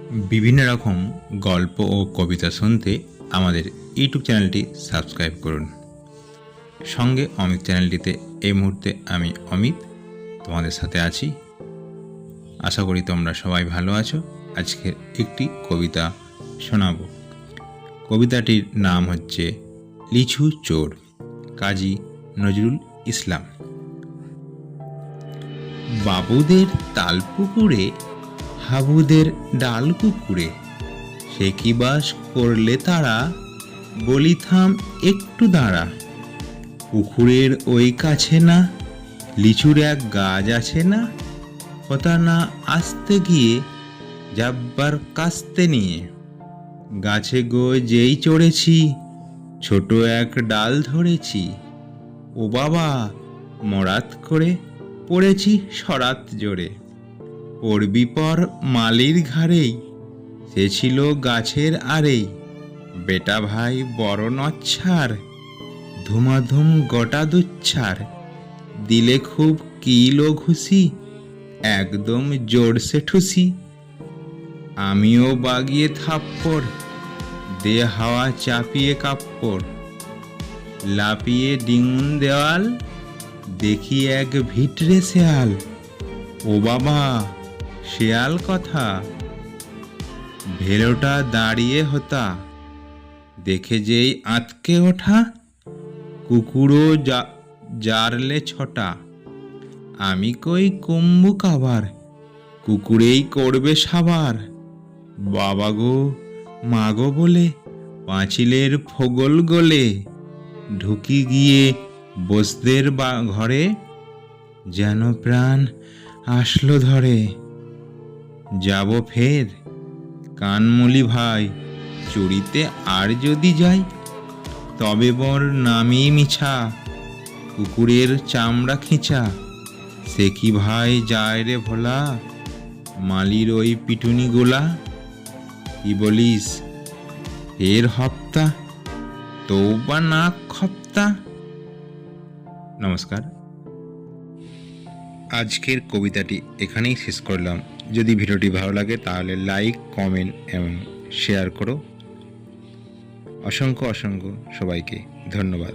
বিভিন্ন রকম গল্প ও কবিতা শুনতে আমাদের ইউটিউব চ্যানেলটি সাবস্ক্রাইব করুন। সঙ্গে অমিত চ্যানেলটিতে এই মুহূর্তে আমি অমিত তোমাদের সাথে আছি। আশা করি তোমরা সবাই ভালো আছো। আজকের একটি কবিতা শোনাবো। কবিতাটির নাম হচ্ছে লিচু চোর, কাজী নজরুল ইসলাম। বাবুদের তালপুকুরে হাবুদের ডাল কুকুরে, সে কি বাস করলে তারা, বলি থাম একটু দাঁড়া। পুকুরের ওই কাছে না লিচুর এক গাছ আছে না, কথা না আসতে গিয়ে যাব্বার কাস্তে নিয়ে। গাছে গো যেই চড়েছি ছোট এক ডাল ধরেছি, ও বাবা মরাত করে পড়েছি সরাত জোরে। পড়বি পর মালির ঘাড়েই, সে ছিল গাছের আড়েই। বেটা ভাই বড় নচ্ছার, ধুমাধুম গোটা দুচ্ছার। দিলে খুব কিলো ঘুষি, একদম জোরসে ঠুসি। আমিও বাগিয়ে থাপ্পড়, দে হাওয়া চাপিয়ে কাপ্পড়। লাপিয়ে ডিঙুন দেওয়াল, দেখি এক ভিটরে শেয়াল। ও বাবা শেয়াল কথা, ভেলোটা দাঁড়িয়ে হতা। দেখে যেই আঁতকে ওঠা, কুকুরও জারলে ছটা। আমি কই কুম্বু কাবার, কুকুরেই করবে সাবার। বাবা গো মাগো বলে পাঁচিলের ফোগল গলে, ঢুকি গিয়ে বসদের ঘরে, যেন প্রাণ আসলো ধরে। যাব ফের কানমুলি ভাই, চুরিতে আর যদি যাই, তবে বর নামি মিছা, কুকুরের চামড়া খিঁচা। সে কি ভাই যায় রে ভোলা, মালির ওই পিটুনি গোলা। কি বলিস ফের হপ্তা, তৌবা না খপ্তা। নমস্কার। আজকের কবিতাটি এখানেই শেষ করলাম। যদি ভিডিওটি ভালো লাগে তাহলে লাইক, কমেন্ট এবং শেয়ার করো। অসংখ্য সবাইকে ধন্যবাদ।